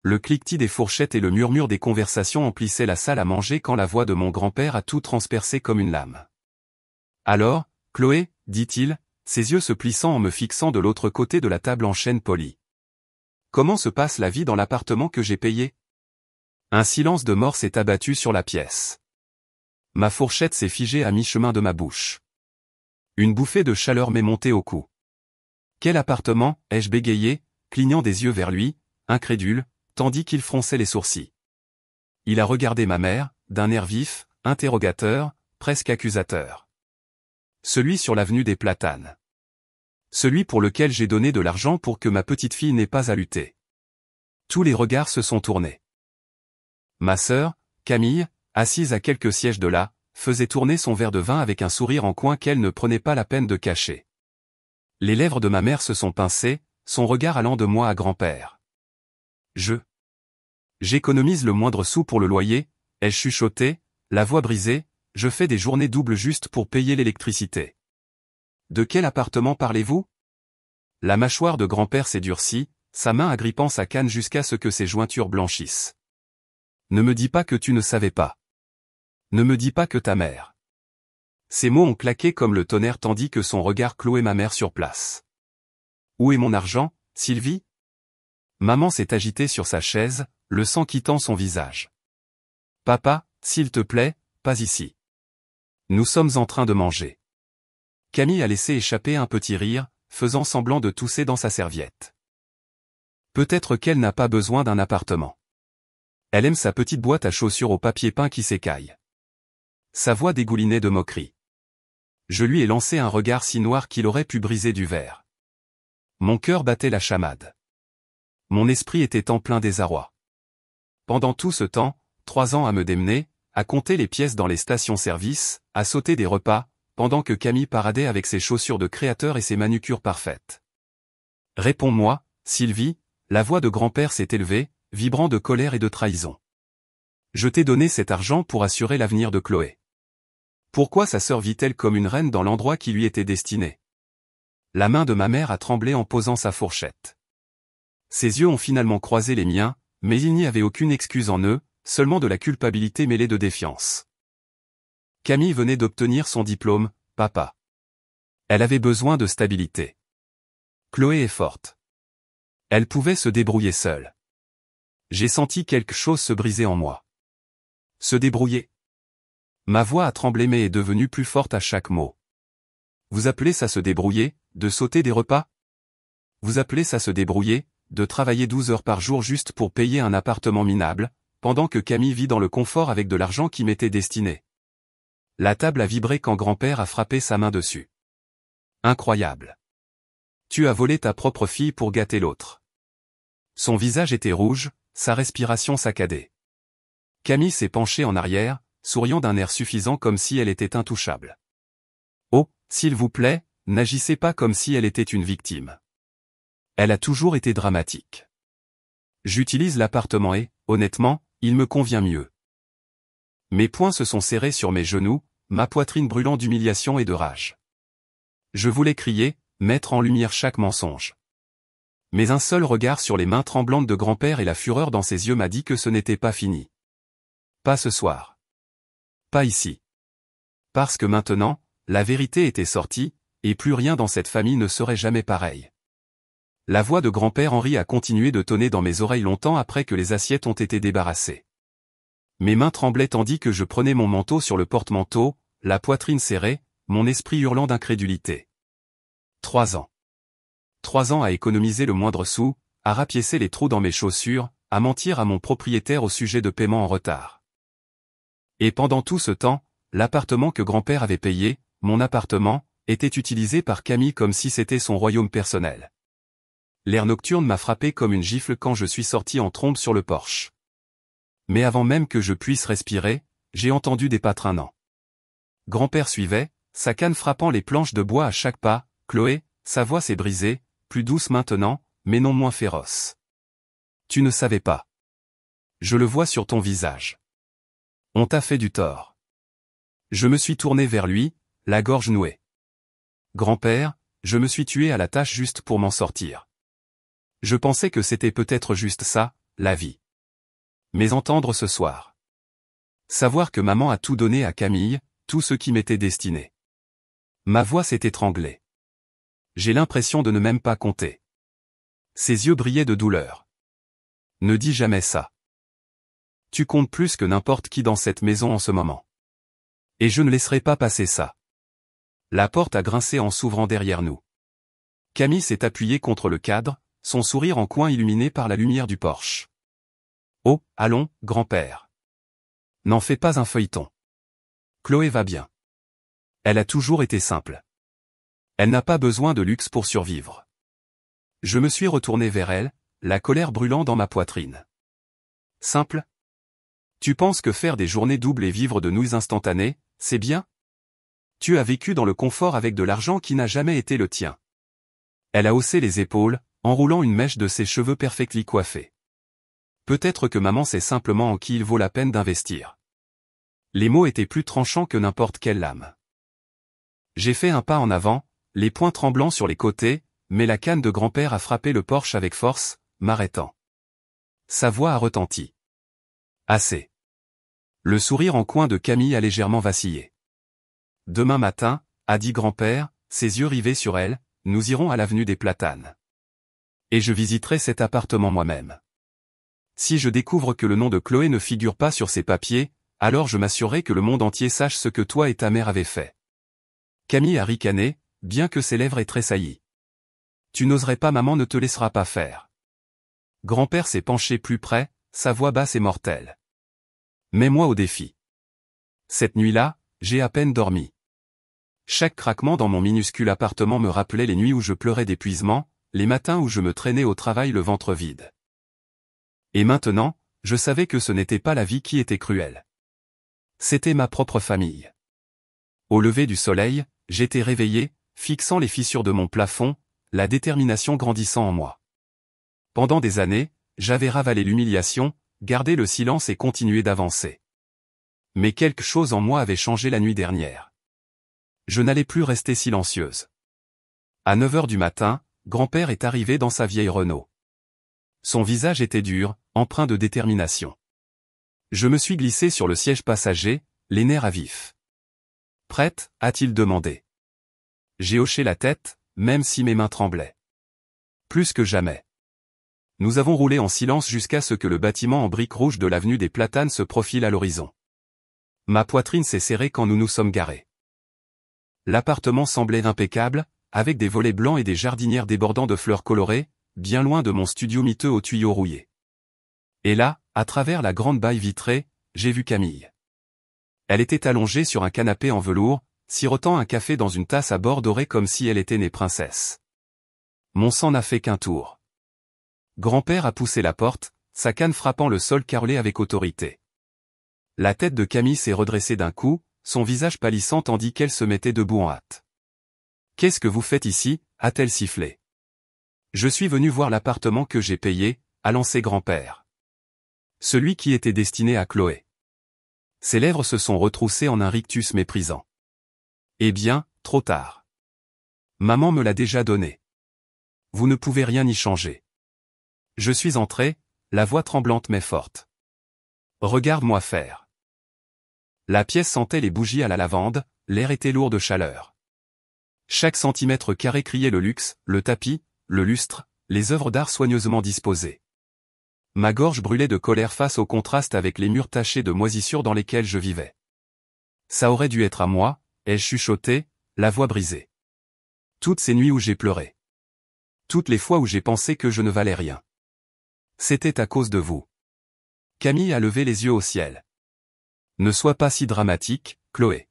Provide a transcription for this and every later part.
Le cliquetis des fourchettes et le murmure des conversations emplissaient la salle à manger quand la voix de mon grand-père a tout transpercé comme une lame. « Alors, Chloé » dit-il, ses yeux se plissant en me fixant de l'autre côté de la table en chêne poli. « Comment se passe la vie dans l'appartement que j'ai payé ?» Un silence de mort s'est abattu sur la pièce. Ma fourchette s'est figée à mi-chemin de ma bouche. Une bouffée de chaleur m'est montée au cou. « Quel appartement » ai-je bégayé, clignant des yeux vers lui, incrédule, tandis qu'il fronçait les sourcils. Il a regardé ma mère, d'un air vif, interrogateur, presque accusateur. « Celui sur l'avenue des Platanes. Celui pour lequel j'ai donné de l'argent pour que ma petite fille n'ait pas à lutter. » Tous les regards se sont tournés. Ma sœur, Camille, assise à quelques sièges de là, faisait tourner son verre de vin avec un sourire en coin qu'elle ne prenait pas la peine de cacher. Les lèvres de ma mère se sont pincées, son regard allant de moi à grand-père. J'économise le moindre sou pour le loyer, ai-je chuchoté, la voix brisée, je fais des journées doubles juste pour payer l'électricité. De quel appartement parlez-vous ? La mâchoire de grand-père s'est durcie, sa main agrippant sa canne jusqu'à ce que ses jointures blanchissent. Ne me dis pas que tu ne savais pas. Ne me dis pas que ta mère. Ces mots ont claqué comme le tonnerre tandis que son regard clouait ma mère sur place. Où est mon argent, Sylvie ? Maman s'est agitée sur sa chaise, le sang quittant son visage. Papa, s'il te plaît, pas ici. Nous sommes en train de manger. Camille a laissé échapper un petit rire, faisant semblant de tousser dans sa serviette. Peut-être qu'elle n'a pas besoin d'un appartement. Elle aime sa petite boîte à chaussures au papier peint qui s'écaille. Sa voix dégoulinait de moquerie. Je lui ai lancé un regard si noir qu'il aurait pu briser du verre. Mon cœur battait la chamade. Mon esprit était en plein désarroi. Pendant tout ce temps, 3 ans à me démener, à compter les pièces dans les stations-service, à sauter des repas, pendant que Camille paradait avec ses chaussures de créateur et ses manucures parfaites. Réponds-moi, Sylvie, la voix de grand-père s'est élevée, vibrant de colère et de trahison. Je t'ai donné cet argent pour assurer l'avenir de Chloé. Pourquoi sa sœur vit-elle comme une reine dans l'endroit qui lui était destiné ? La main de ma mère a tremblé en posant sa fourchette. Ses yeux ont finalement croisé les miens, mais il n'y avait aucune excuse en eux, seulement de la culpabilité mêlée de défiance. Camille venait d'obtenir son diplôme, papa. Elle avait besoin de stabilité. Chloé est forte. Elle pouvait se débrouiller seule. J'ai senti quelque chose se briser en moi. Se débrouiller. Ma voix a tremblé mais est devenue plus forte à chaque mot. Vous appelez ça se débrouiller, de sauter des repas ? Vous appelez ça se débrouiller, de travailler 12 heures par jour juste pour payer un appartement minable, pendant que Camille vit dans le confort avec de l'argent qui m'était destiné. La table a vibré quand grand-père a frappé sa main dessus. Incroyable. Tu as volé ta propre fille pour gâter l'autre. Son visage était rouge, sa respiration saccadée. Camille s'est penchée en arrière, souriant d'un air suffisant comme si elle était intouchable. Oh, s'il vous plaît, n'agissez pas comme si elle était une victime. Elle a toujours été dramatique. J'utilise l'appartement et, honnêtement, il me convient mieux. Mes poings se sont serrés sur mes genoux, ma poitrine brûlant d'humiliation et de rage. Je voulais crier, mettre en lumière chaque mensonge. Mais un seul regard sur les mains tremblantes de grand-père et la fureur dans ses yeux m'a dit que ce n'était pas fini. Pas ce soir. Pas ici. Parce que maintenant, la vérité était sortie, et plus rien dans cette famille ne serait jamais pareil. La voix de grand-père Henri a continué de tonner dans mes oreilles longtemps après que les assiettes ont été débarrassées. Mes mains tremblaient tandis que je prenais mon manteau sur le porte-manteau, la poitrine serrée, mon esprit hurlant d'incrédulité. 3 ans. 3 ans à économiser le moindre sou, à rapiécer les trous dans mes chaussures, à mentir à mon propriétaire au sujet de paiement en retard. Et pendant tout ce temps, l'appartement que grand-père avait payé, mon appartement, était utilisé par Camille comme si c'était son royaume personnel. L'air nocturne m'a frappé comme une gifle quand je suis sorti en trombe sur le porche. Mais avant même que je puisse respirer, j'ai entendu des pas traînants. Grand-père suivait, sa canne frappant les planches de bois à chaque pas. Chloé, sa voix s'est brisée, plus douce maintenant, mais non moins féroce. Tu ne savais pas. Je le vois sur ton visage. On t'a fait du tort. Je me suis tourné vers lui, la gorge nouée. Grand-père, je me suis tué à la tâche juste pour m'en sortir. Je pensais que c'était peut-être juste ça, la vie. Mais entendre ce soir. Savoir que maman a tout donné à Camille, tout ce qui m'était destiné. Ma voix s'est étranglée. J'ai l'impression de ne même pas compter. Ses yeux brillaient de douleur. Ne dis jamais ça. Tu comptes plus que n'importe qui dans cette maison en ce moment. Et je ne laisserai pas passer ça. La porte a grincé en s'ouvrant derrière nous. Camille s'est appuyée contre le cadre, son sourire en coin illuminé par la lumière du porche. Oh, allons, grand-père. N'en fais pas un feuilleton. Chloé va bien. Elle a toujours été simple. Elle n'a pas besoin de luxe pour survivre. Je me suis retourné vers elle, la colère brûlant dans ma poitrine. Simple? Tu penses que faire des journées doubles et vivre de nouilles instantanées, c'est bien? Tu as vécu dans le confort avec de l'argent qui n'a jamais été le tien. Elle a haussé les épaules, enroulant une mèche de ses cheveux perfectly coiffés. Peut-être que maman sait simplement en qui il vaut la peine d'investir. Les mots étaient plus tranchants que n'importe quelle lame. J'ai fait un pas en avant, les poings tremblants sur les côtés, mais la canne de grand-père a frappé le porche avec force, m'arrêtant. Sa voix a retenti. Assez. Le sourire en coin de Camille a légèrement vacillé. Demain matin, a dit grand-père, ses yeux rivés sur elle, nous irons à l'avenue des Platanes. Et je visiterai cet appartement moi-même. Si je découvre que le nom de Chloé ne figure pas sur ces papiers, alors je m'assurerai que le monde entier sache ce que toi et ta mère avez fait. Camille a ricané, bien que ses lèvres aient tressailli. Tu n'oserais pas, maman ne te laissera pas faire. Grand-père s'est penché plus près, sa voix basse et mortelle. Mets-moi au défi. Cette nuit-là, j'ai à peine dormi. Chaque craquement dans mon minuscule appartement me rappelait les nuits où je pleurais d'épuisement, les matins où je me traînais au travail le ventre vide. Et maintenant, je savais que ce n'était pas la vie qui était cruelle. C'était ma propre famille. Au lever du soleil, j'étais réveillé, fixant les fissures de mon plafond, la détermination grandissant en moi. Pendant des années, j'avais ravalé l'humiliation, gardé le silence et continué d'avancer. Mais quelque chose en moi avait changé la nuit dernière. Je n'allais plus rester silencieuse. À 9 heures du matin, grand-père est arrivé dans sa vieille Renault. Son visage était dur, empreint de détermination. Je me suis glissé sur le siège passager, les nerfs à vif. « Prête ?» a-t-il demandé. J'ai hoché la tête, même si mes mains tremblaient. Plus que jamais. Nous avons roulé en silence jusqu'à ce que le bâtiment en briques rouges de l'avenue des Platanes se profile à l'horizon. Ma poitrine s'est serrée quand nous nous sommes garés. L'appartement semblait impeccable, avec des volets blancs et des jardinières débordant de fleurs colorées, bien loin de mon studio miteux aux tuyaux rouillés. Et là, à travers la grande baille vitrée, j'ai vu Camille. Elle était allongée sur un canapé en velours, sirotant un café dans une tasse à bord doré comme si elle était née princesse. Mon sang n'a fait qu'un tour. Grand-père a poussé la porte, sa canne frappant le sol carrelé avec autorité. La tête de Camille s'est redressée d'un coup, son visage pâlissant tandis qu'elle se mettait debout en hâte. « Qu'est-ce que vous faites ici ?» a-t-elle sifflé. « Je suis venu voir l'appartement que j'ai payé », a lancé grand-père. Celui qui était destiné à Chloé. Ses lèvres se sont retroussées en un rictus méprisant. Eh bien, trop tard. Maman me l'a déjà donné. Vous ne pouvez rien y changer. Je suis entré, la voix tremblante mais forte. Regarde-moi faire. La pièce sentait les bougies à la lavande, l'air était lourd de chaleur. Chaque centimètre carré criait le luxe, le tapis, le lustre, les œuvres d'art soigneusement disposées. Ma gorge brûlait de colère face au contraste avec les murs tachés de moisissures dans lesquels je vivais. Ça aurait dû être à moi, ai-je chuchoté, la voix brisée. Toutes ces nuits où j'ai pleuré. Toutes les fois où j'ai pensé que je ne valais rien. C'était à cause de vous. Camille a levé les yeux au ciel. Ne sois pas si dramatique, Chloé.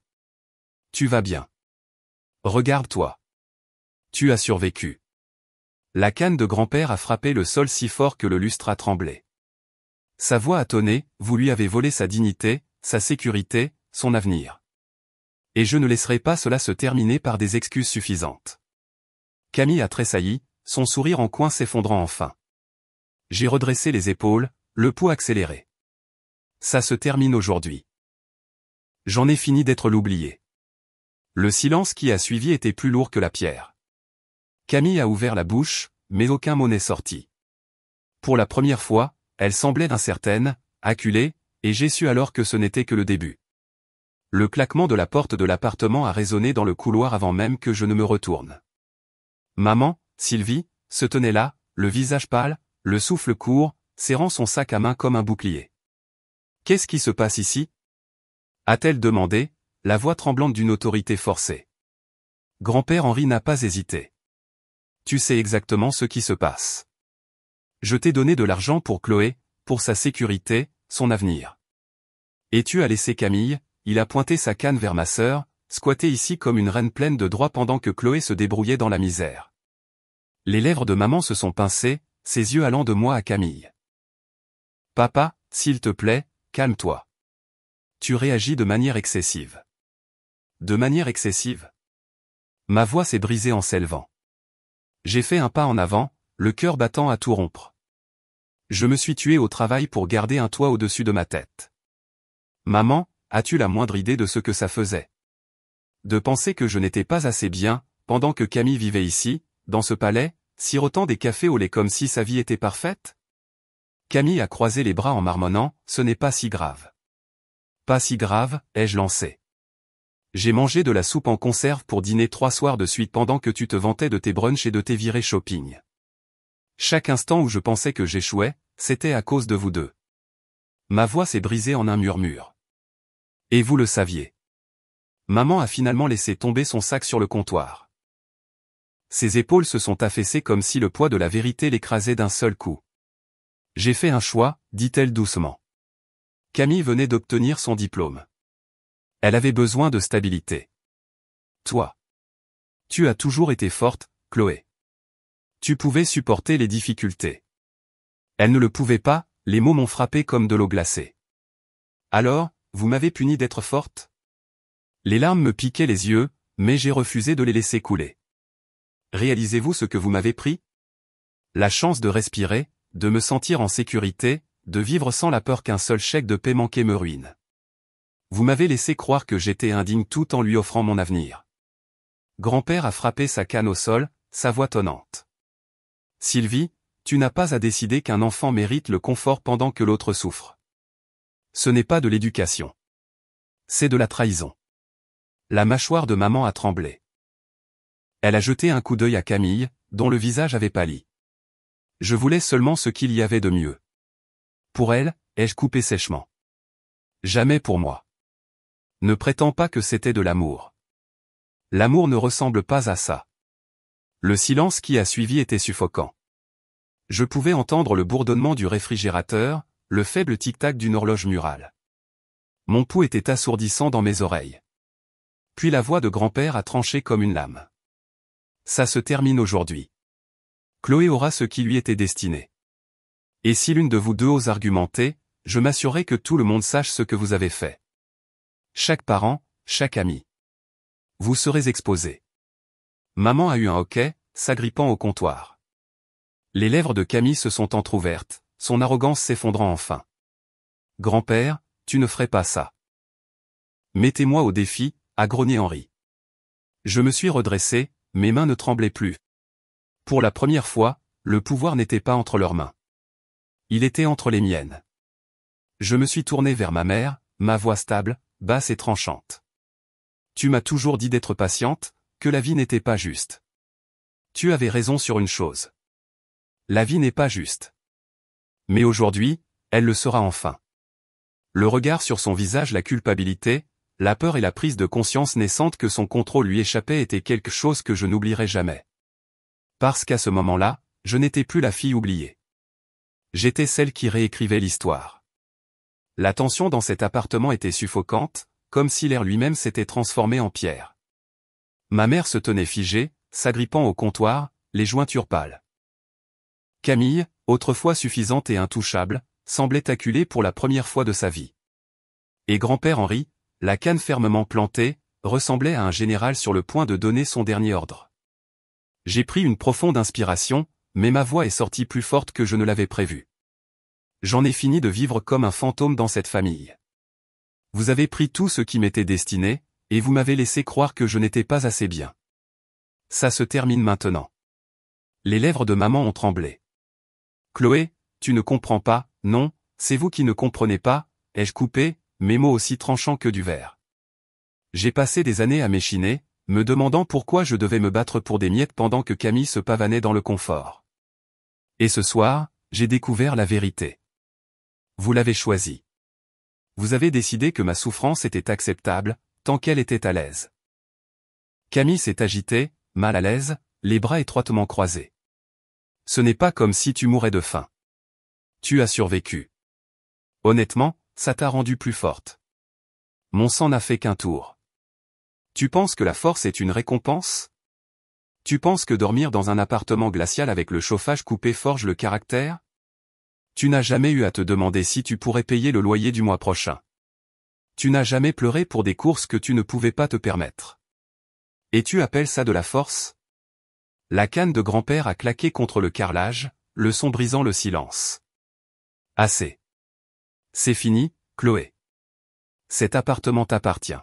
Tu vas bien. Regarde-toi. Tu as survécu. La canne de grand-père a frappé le sol si fort que le lustre a tremblé. Sa voix a tonné, vous lui avez volé sa dignité, sa sécurité, son avenir. Et je ne laisserai pas cela se terminer par des excuses suffisantes. Camille a tressailli, son sourire en coin s'effondrant enfin. J'ai redressé les épaules, le pouls accéléré. Ça se termine aujourd'hui. J'en ai fini d'être l'oublié. Le silence qui a suivi était plus lourd que la pierre. Camille a ouvert la bouche, mais aucun mot n'est sorti. Pour la première fois, elle semblait incertaine, acculée, et j'ai su alors que ce n'était que le début. Le claquement de la porte de l'appartement a résonné dans le couloir avant même que je ne me retourne. Maman, Sylvie, se tenait là, le visage pâle, le souffle court, serrant son sac à main comme un bouclier. « Qu'est-ce qui se passe ici » a-t-elle demandé, la voix tremblante d'une autorité forcée. Grand-père Henri n'a pas hésité. « Tu sais exactement ce qui se passe. Je t'ai donné de l'argent pour Chloé, pour sa sécurité, son avenir. Et tu as laissé Camille, il a pointé sa canne vers ma sœur, squatter ici comme une reine pleine de droits pendant que Chloé se débrouillait dans la misère. » Les lèvres de maman se sont pincées, ses yeux allant de moi à Camille. « Papa, s'il te plaît, calme-toi. Tu réagis de manière excessive. » De manière excessive ? Ma voix s'est brisée en s'élevant. J'ai fait un pas en avant, le cœur battant à tout rompre. Je me suis tué au travail pour garder un toit au-dessus de ma tête. Maman, as-tu la moindre idée de ce que ça faisait ? De penser que je n'étais pas assez bien, pendant que Camille vivait ici, dans ce palais, sirotant des cafés au lait comme si sa vie était parfaite ? Camille a croisé les bras en marmonnant, ce n'est pas si grave. Pas si grave, ai-je lancé. J'ai mangé de la soupe en conserve pour dîner 3 soirs de suite pendant que tu te vantais de tes brunchs et de tes virées shopping. Chaque instant où je pensais que j'échouais, c'était à cause de vous deux. Ma voix s'est brisée en un murmure. Et vous le saviez. Maman a finalement laissé tomber son sac sur le comptoir. Ses épaules se sont affaissées comme si le poids de la vérité l'écrasait d'un seul coup. J'ai fait un choix, dit-elle doucement. Camille venait d'obtenir son diplôme. Elle avait besoin de stabilité. Toi. Tu as toujours été forte, Chloé. Tu pouvais supporter les difficultés. Elle ne le pouvait pas, les mots m'ont frappé comme de l'eau glacée. Alors, vous m'avez puni d'être forte ? Les larmes me piquaient les yeux, mais j'ai refusé de les laisser couler. Réalisez-vous ce que vous m'avez pris ? La chance de respirer, de me sentir en sécurité, de vivre sans la peur qu'un seul chèque de paie manqué me ruine. Vous m'avez laissé croire que j'étais indigne tout en lui offrant mon avenir. Grand-père a frappé sa canne au sol, sa voix tonnante. Sylvie, tu n'as pas à décider qu'un enfant mérite le confort pendant que l'autre souffre. Ce n'est pas de l'éducation. C'est de la trahison. La mâchoire de maman a tremblé. Elle a jeté un coup d'œil à Camille, dont le visage avait pâli. Je voulais seulement ce qu'il y avait de mieux. Pour elle, ai-je coupé sèchement. Jamais pour moi. Ne prétends pas que c'était de l'amour. L'amour ne ressemble pas à ça. Le silence qui a suivi était suffocant. Je pouvais entendre le bourdonnement du réfrigérateur, le faible tic-tac d'une horloge murale. Mon pouls était assourdissant dans mes oreilles. Puis la voix de grand-père a tranché comme une lame. Ça se termine aujourd'hui. Chloé aura ce qui lui était destiné. Et si l'une de vous deux ose argumenter, je m'assurerai que tout le monde sache ce que vous avez fait. Chaque parent, chaque ami. Vous serez exposés. Maman a eu un hoquet, s'agrippant au comptoir. Les lèvres de Camille se sont entr'ouvertes, son arrogance s'effondrant enfin. Grand-père, tu ne ferais pas ça. Mettez-moi au défi, a grogné Henri. Je me suis redressé, mes mains ne tremblaient plus. Pour la première fois, le pouvoir n'était pas entre leurs mains. Il était entre les miennes. Je me suis tourné vers ma mère, ma voix stable, basse et tranchante. Tu m'as toujours dit d'être patiente, que la vie n'était pas juste. Tu avais raison sur une chose. La vie n'est pas juste. Mais aujourd'hui, elle le sera enfin. Le regard sur son visage, la culpabilité, la peur et la prise de conscience naissante que son contrôle lui échappait était quelque chose que je n'oublierai jamais. Parce qu'à ce moment-là, je n'étais plus la fille oubliée. J'étais celle qui réécrivait l'histoire. La tension dans cet appartement était suffocante, comme si l'air lui-même s'était transformé en pierre. Ma mère se tenait figée, s'agrippant au comptoir, les jointures pâles. Camille, autrefois suffisante et intouchable, semblait acculée pour la première fois de sa vie. Et grand-père Henri, la canne fermement plantée, ressemblait à un général sur le point de donner son dernier ordre. J'ai pris une profonde inspiration, mais ma voix est sortie plus forte que je ne l'avais prévu. J'en ai fini de vivre comme un fantôme dans cette famille. Vous avez pris tout ce qui m'était destiné, et vous m'avez laissé croire que je n'étais pas assez bien. Ça se termine maintenant. Les lèvres de maman ont tremblé. Chloé, tu ne comprends pas, non, c'est vous qui ne comprenez pas, ai-je coupé, mes mots aussi tranchants que du verre. J'ai passé des années à m'échiner, me demandant pourquoi je devais me battre pour des miettes pendant que Camille se pavanait dans le confort. Et ce soir, j'ai découvert la vérité. Vous l'avez choisi. Vous avez décidé que ma souffrance était acceptable, tant qu'elle était à l'aise. Camille s'est agitée, mal à l'aise, les bras étroitement croisés. Ce n'est pas comme si tu mourais de faim. Tu as survécu. Honnêtement, ça t'a rendue plus forte. Mon sang n'a fait qu'un tour. Tu penses que la force est une récompense? Tu penses que dormir dans un appartement glacial avec le chauffage coupé forge le caractère? Tu n'as jamais eu à te demander si tu pourrais payer le loyer du mois prochain. Tu n'as jamais pleuré pour des courses que tu ne pouvais pas te permettre. Et tu appelles ça de la force? La canne de grand-père a claqué contre le carrelage, le son brisant le silence. Assez. C'est fini, Chloé. Cet appartement t'appartient.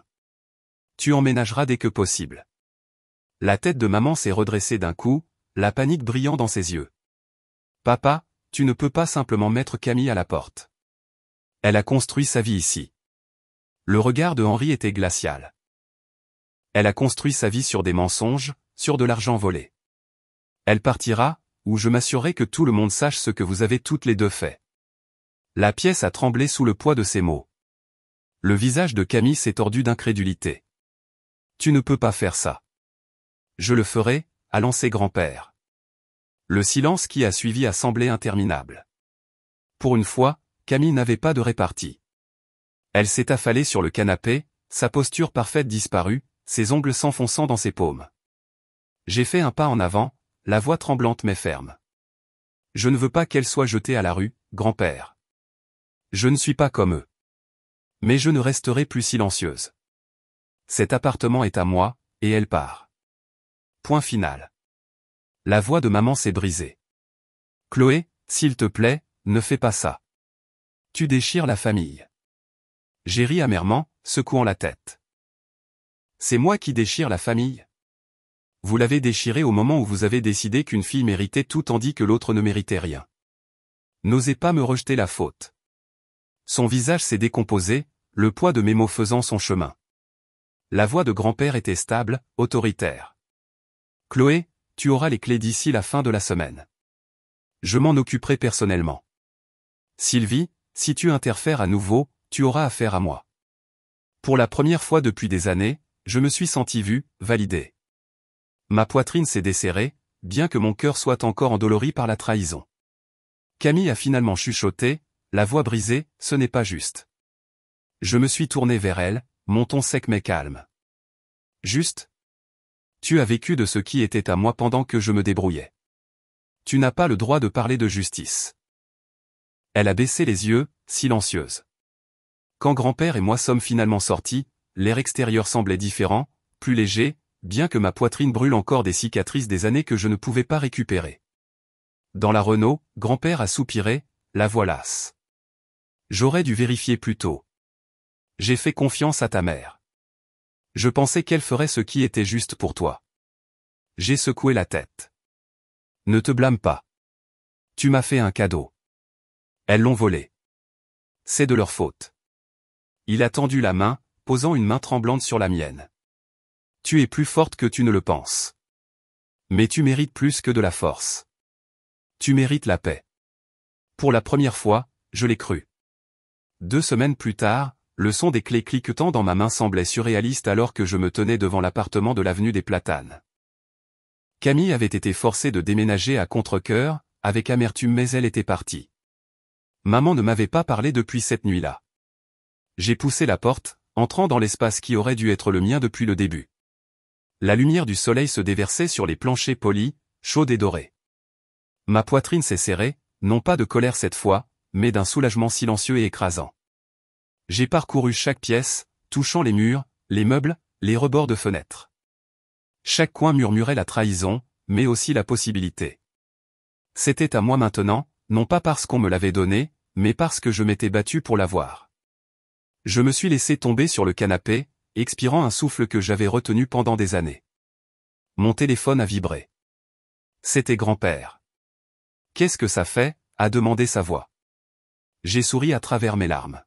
Tu emménageras dès que possible. La tête de maman s'est redressée d'un coup, la panique brillant dans ses yeux. Papa, tu ne peux pas simplement mettre Camille à la porte. Elle a construit sa vie ici. Le regard de Henri était glacial. Elle a construit sa vie sur des mensonges, sur de l'argent volé. Elle partira, ou je m'assurerai que tout le monde sache ce que vous avez toutes les deux fait. La pièce a tremblé sous le poids de ces mots. Le visage de Camille s'est tordu d'incrédulité. Tu ne peux pas faire ça. Je le ferai, a lancé grand-père. Le silence qui a suivi a semblé interminable. Pour une fois, Camille n'avait pas de répartie. Elle s'est affalée sur le canapé, sa posture parfaite disparue, ses ongles s'enfonçant dans ses paumes. J'ai fait un pas en avant, la voix tremblante mais ferme. Je ne veux pas qu'elle soit jetée à la rue, grand-père. Je ne suis pas comme eux. Mais je ne resterai plus silencieuse. Cet appartement est à moi, et elle part. Point final. La voix de maman s'est brisée. Chloé, s'il te plaît, ne fais pas ça. Tu déchires la famille. J'ai ri amèrement, secouant la tête. C'est moi qui déchire la famille. Vous l'avez déchirée au moment où vous avez décidé qu'une fille méritait tout tandis que l'autre ne méritait rien. N'osez pas me rejeter la faute. Son visage s'est décomposé, le poids de mes mots faisant son chemin. La voix de grand-père était stable, autoritaire. Chloé, tu auras les clés d'ici la fin de la semaine. Je m'en occuperai personnellement. Sylvie, si tu interfères à nouveau, tu auras affaire à moi. Pour la première fois depuis des années, je me suis senti vu, validé. Ma poitrine s'est desserrée, bien que mon cœur soit encore endolori par la trahison. Camille a finalement chuchoté, la voix brisée, ce n'est pas juste. Je me suis tourné vers elle, mon ton sec mais calme. Juste? Tu as vécu de ce qui était à moi pendant que je me débrouillais. Tu n'as pas le droit de parler de justice. Elle a baissé les yeux, silencieuse. Quand grand-père et moi sommes finalement sortis, l'air extérieur semblait différent, plus léger, bien que ma poitrine brûle encore des cicatrices des années que je ne pouvais pas récupérer. Dans la Renault, grand-père a soupiré, la voix lasse. J'aurais dû vérifier plus tôt. J'ai fait confiance à ta mère. Je pensais qu'elle ferait ce qui était juste pour toi. J'ai secoué la tête. Ne te blâme pas. Tu m'as fait un cadeau. Elles l'ont volé. C'est de leur faute. Il a tendu la main, posant une main tremblante sur la mienne. Tu es plus forte que tu ne le penses. Mais tu mérites plus que de la force. Tu mérites la paix. Pour la première fois, je l'ai cru. 2 semaines plus tard, le son des clés cliquetant dans ma main semblait surréaliste alors que je me tenais devant l'appartement de l'avenue des Platanes. Camille avait été forcée de déménager à contre-cœur, avec amertume mais elle était partie. Maman ne m'avait pas parlé depuis cette nuit-là. J'ai poussé la porte, entrant dans l'espace qui aurait dû être le mien depuis le début. La lumière du soleil se déversait sur les planchers polis, chauds et dorés. Ma poitrine s'est serrée, non pas de colère cette fois, mais d'un soulagement silencieux et écrasant. J'ai parcouru chaque pièce, touchant les murs, les meubles, les rebords de fenêtres. Chaque coin murmurait la trahison, mais aussi la possibilité. C'était à moi maintenant, non pas parce qu'on me l'avait donné, mais parce que je m'étais battu pour l'avoir. Je me suis laissé tomber sur le canapé, expirant un souffle que j'avais retenu pendant des années. Mon téléphone a vibré. C'était grand-père. Qu'est-ce que ça fait, a demandé sa voix. J'ai souri à travers mes larmes.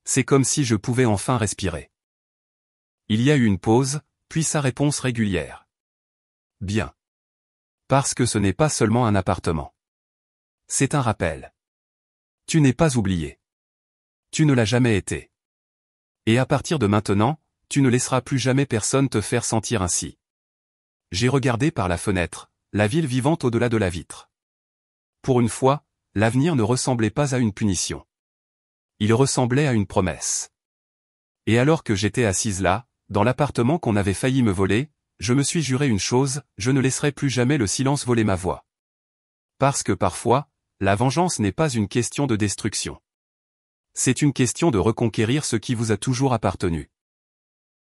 C'est comme si je pouvais enfin respirer. Il y a eu une pause, puis sa réponse régulière. Bien. Parce que ce n'est pas seulement un appartement. C'est un rappel. Tu n'es pas oublié. Tu ne l'as jamais été. Et à partir de maintenant, tu ne laisseras plus jamais personne te faire sentir ainsi. J'ai regardé par la fenêtre, la ville vivante au-delà de la vitre. Pour une fois, l'avenir ne ressemblait pas à une punition. Il ressemblait à une promesse. Et alors que j'étais assise là, dans l'appartement qu'on avait failli me voler, je me suis juré une chose, je ne laisserai plus jamais le silence voler ma voix. Parce que parfois, la vengeance n'est pas une question de destruction. C'est une question de reconquérir ce qui vous a toujours appartenu.